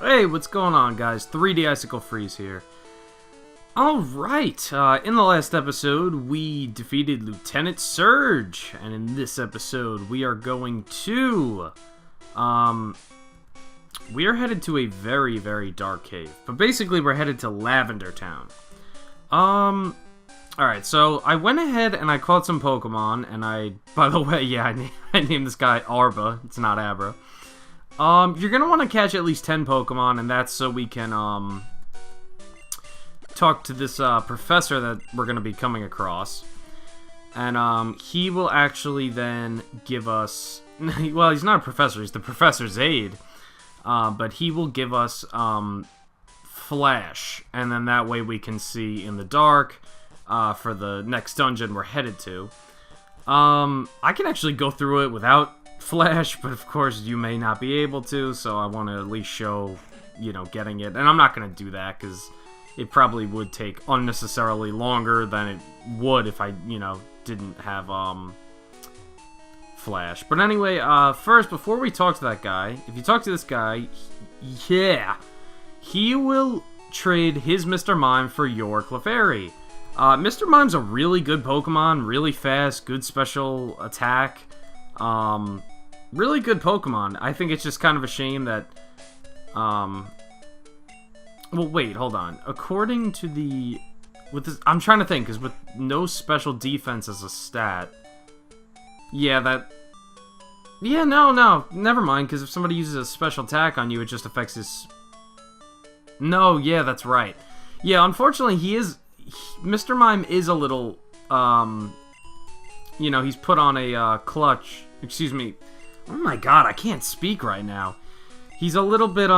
Hey, what's going on, guys? 3D Icicle Freeze here. Alright, in the last episode, we defeated Lieutenant Surge, and in this episode, we are going to, we are headed to a very, very dark cave, but basically, we're headed to Lavender Town. Alright, so I went ahead and I caught some Pokemon, and by the way, yeah, I named this guy Arba, it's not Abra. You're gonna want to catch at least 10 Pokemon, and that's so we can, talk to this, professor that we're gonna be coming across. And, he will actually then give us, well, he's not a professor, he's the professor's aide. But he will give us, Flash, and then that way we can see in the dark, for the next dungeon we're headed to. I can actually go through it without Flash, but of course you may not be able to, so I want to at least show, you know, getting it. And I'm not going to do that, because it probably would take unnecessarily longer than it would if I, you know, didn't have, Flash. But anyway, first, before we talk to that guy, if you talk to this guy, yeah, he will trade his Mr. Mime for your Clefairy. Mr. Mime's a really good Pokemon, really fast, good special attack, really good Pokemon. I think it's just kind of a shame that, well, wait, hold on. According to the, with this, I'm trying to think, because with no special defense as a stat, yeah, no, never mind, because if somebody uses a special attack on you, it just affects his, no, yeah, that's right. Yeah, unfortunately, Mr. Mime is a little, you know, he's put on a, clutch, excuse me. Oh my god, I can't speak right now. He's a little bit,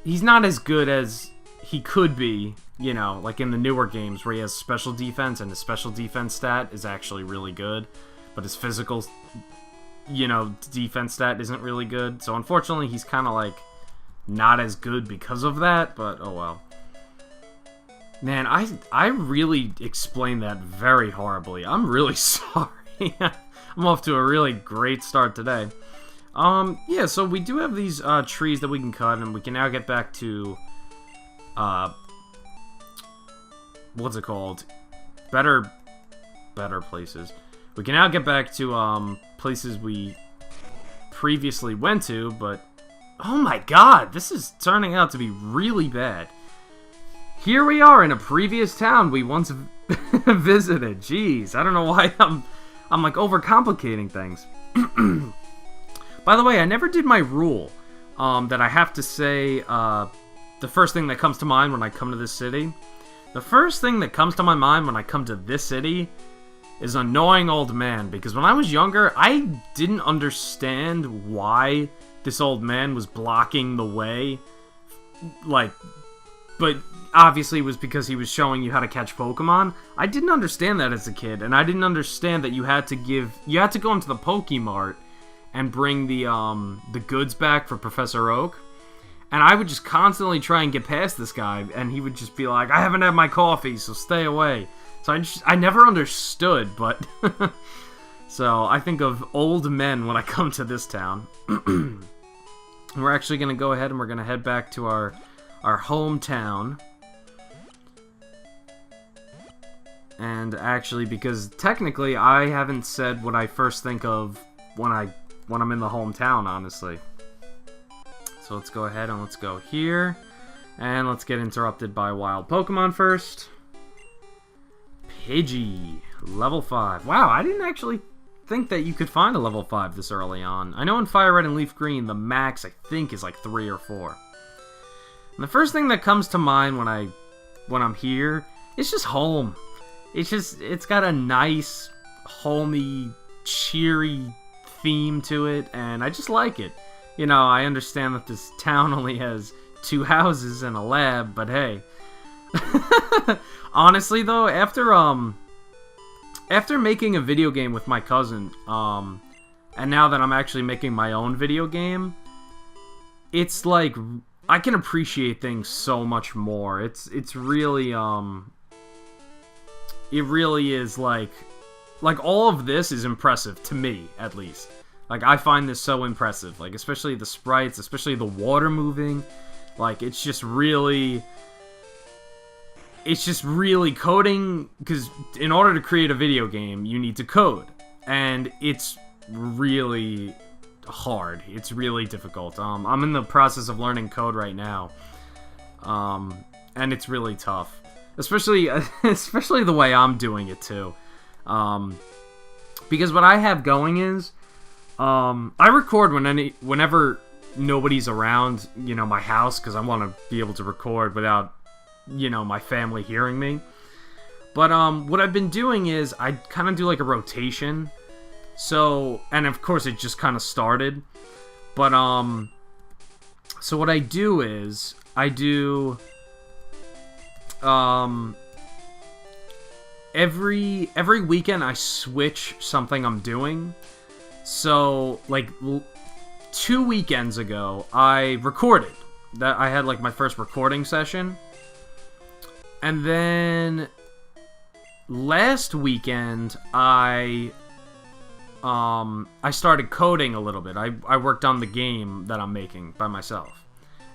he's not as good as he could be, you know, like in the newer games where he has special defense, and his special defense stat is actually really good, but his physical, you know, defense stat isn't really good. So unfortunately, he's kind of like not as good because of that, but oh well. Man, I really explained that very horribly. I'm really sorry. I'm off to a really great start today. Yeah, so we do have these trees that we can cut, and we can now get back to, what's it called? Better places. We can now get back to, places we previously went to, but, oh my god, this is turning out to be really bad. Here we are in a previous town we once visited. Jeez, I don't know why I'm like overcomplicating things. By the way, I never did my rule that I have to say the first thing that comes to mind when I come to this city. The first thing that comes to my mind when I come to this city is annoying old man, because when I was younger, I didn't understand why this old man was blocking the way, like, but obviously it was because he was showing you how to catch Pokemon. I didn't understand that as a kid, and I didn't understand that you had to go into the Pokemart and bring the goods back for Professor Oak. And I would just constantly try and get past this guy, and he would just be like, I haven't had my coffee, so stay away. So I never understood, but so I think of old men when I come to this town. We're actually going to go ahead and we're going to head back to our hometown. And actually, because technically I haven't said what I first think of when I'm in the hometown, honestly. So let's go ahead and let's go here. And let's get interrupted by wild Pokemon first. Pidgey, level 5. Wow, I didn't actually think that you could find a level 5 this early on. I know in Fire Red and Leaf Green, the max, I think, is like 3 or 4. And the first thing that comes to mind when I'm here is just home. It's got a nice, homey, cheery theme to it, and I just like it. You know, I understand that this town only has 2 houses and a lab, but hey. Honestly, though, after making a video game with my cousin, and now that I'm actually making my own video game, it's like, I can appreciate things so much more. It's really, it really is like all of this is impressive to me, at least. Like, I find this so impressive. Like, especially the sprites, especially the water moving. Like, it's just really coding, because in order to create a video game, you need to code. And it's really hard. It's really difficult. I'm in the process of learning code right now. And it's really tough. Especially the way I'm doing it, too. Because what I have going is, I record whenever nobody's around, my house, because I want to be able to record without, my family hearing me. But, what I've been doing is, I kind of do, like, a rotation. So, and of course it just kind of started. But, so what I do is, I do, every weekend I switch something I'm doing. So, like, 2 weekends ago, I recorded. I had, like, my first recording session. And then last weekend, I started coding a little bit. I worked on the game that I'm making by myself.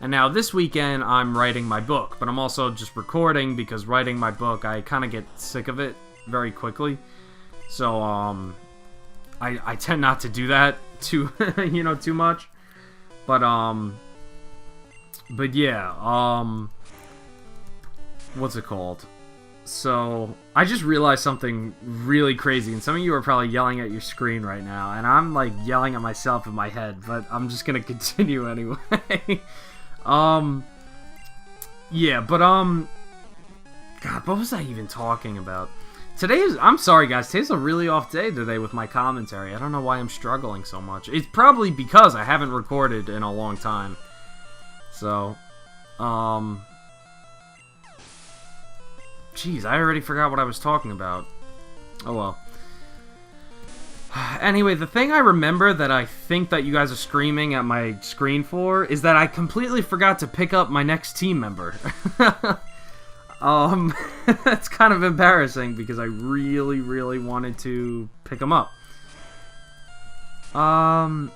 And now this weekend, I'm writing my book. But I'm also just recording, because writing my book, I kind of get sick of it very quickly. So, I tend not to do that too much. But yeah, what's it called? So, I just realized something really crazy, and some of you are probably yelling at your screen right now, and I'm, like, yelling at myself in my head, but I'm just gonna continue anyway. Yeah, but, God, what was I even talking about? I'm sorry, guys, today's a really off day today with my commentary. I don't know why I'm struggling so much. It's probably because I haven't recorded in a long time. So, jeez, I already forgot what I was talking about. Oh well. Anyway, the thing I remember that I think that you guys are screaming at my screen for is that I completely forgot to pick up my next team member. That's kind of embarrassing because I really, really wanted to pick him up. Jeez,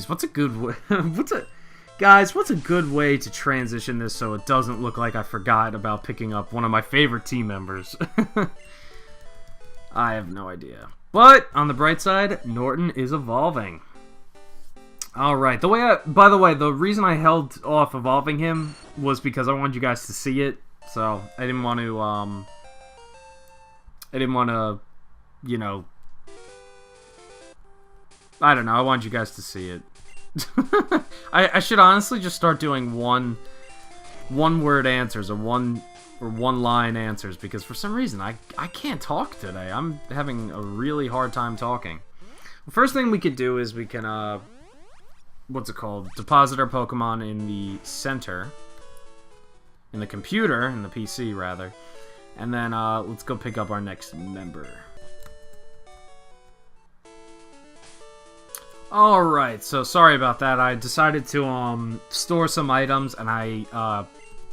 what's a good way? Guys, what's a good way to transition this so it doesn't look like I forgot about picking up one of my favorite team members? I have no idea. But, on the bright side, Norton is evolving. Alright, by the way, the reason I held off evolving him was because I wanted you guys to see it. So, I didn't want to, I don't know, I wanted you guys to see it. I should honestly just start doing one-word answers or one-line answers, because for some reason I can't talk today. I'm having a really hard time talking. The first thing we could do is we can deposit our Pokemon in the center, in the computer, in the PC rather, and then let's go pick up our next member. Alright, so sorry about that. I decided to store some items, and I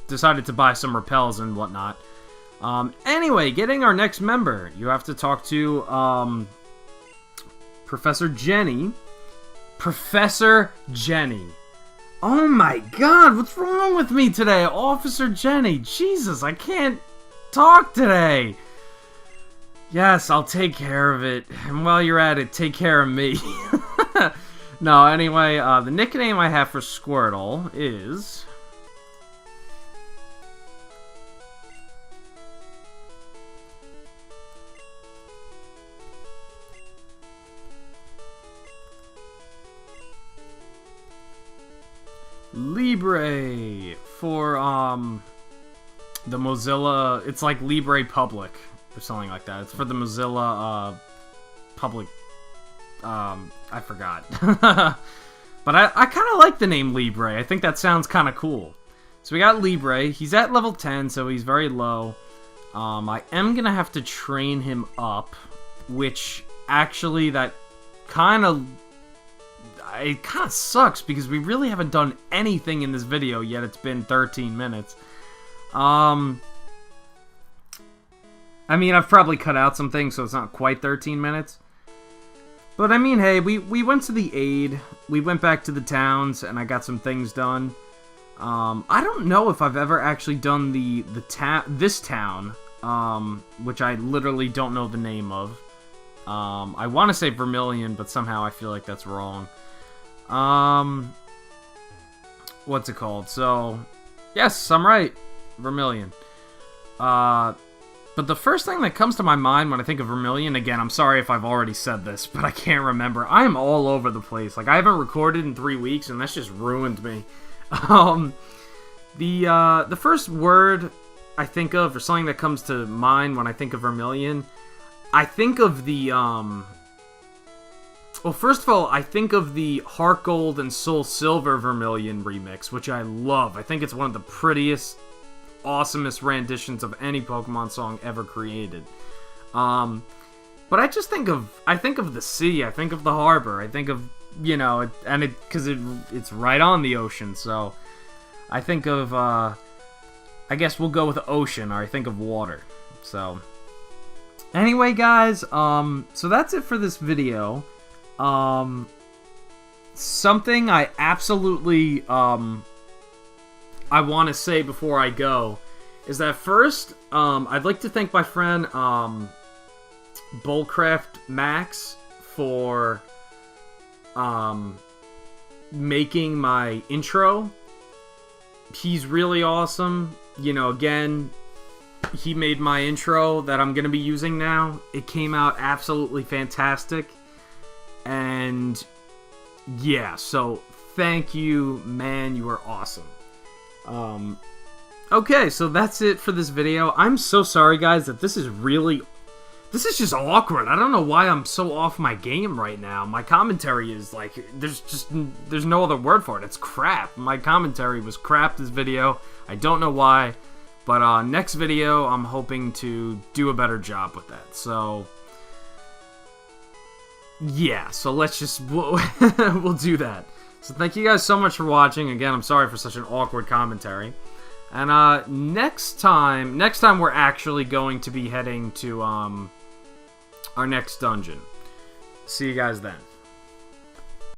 decided to buy some repels and whatnot. Anyway, getting our next member, you have to talk to Professor Jenny. Professor Jenny. Oh my god, what's wrong with me today? Officer Jenny. Jesus, I can't talk today. Yes, I'll take care of it. And while you're at it, take care of me. No, anyway, the nickname I have for Squirtle is... Libre for, the Mozilla... It's like Libre Public or something like that. It's for the Mozilla, public... I forgot. But I kind of like the name Libre. I think that sounds kind of cool. So we got Libre. He's at level 10, so he's very low. I am going to have to train him up, which actually that kind of... It kind of sucks because we really haven't done anything in this video yet. It's been 13 minutes. I mean, I've probably cut out some things, so it's not quite 13 minutes. But I mean, hey, we went to the aid. We went back to the towns, and I got some things done. I don't know if I've ever actually done this town, which I literally don't know the name of. I want to say Vermilion, but somehow I feel like that's wrong. What's it called? So, yes, I'm right. Vermilion. But the first thing that comes to my mind when I think of Vermilion, again, I'm sorry if I've already said this, but I can't remember. I am all over the place. Like, I haven't recorded in 3 weeks, and that's just ruined me. The first word I think of, or something that comes to mind when I think of Vermilion, I think of the, well, first of all, I think of the Heart Gold and Soul Silver Vermilion remix, which I love. I think it's one of the prettiest, awesomest renditions of any Pokemon song ever created. But I just think of the sea, I think of the harbor, I think of, you know, because it's right on the ocean, so I think of, I guess we'll go with ocean, or I think of water, so. Anyway, guys, so that's it for this video. Something I absolutely, I want to say before I go is that first, I'd like to thank my friend, Bullcraft Max for, making my intro. He's really awesome. You know, again, he made my intro that I'm going to be using now. It came out absolutely fantastic. And yeah, so thank you, man. You are awesome. Okay, so that's it for this video. I'm so sorry, guys, that this is just awkward. I don't know why I'm so off my game right now. My commentary is like, there's no other word for it. It's crap. My commentary was crap this video. I don't know why, but next video, I'm hoping to do a better job with that. So, yeah, so we'll do that. So thank you guys so much for watching. Again, I'm sorry for such an awkward commentary. And next time we're actually going to be heading to our next dungeon. See you guys then.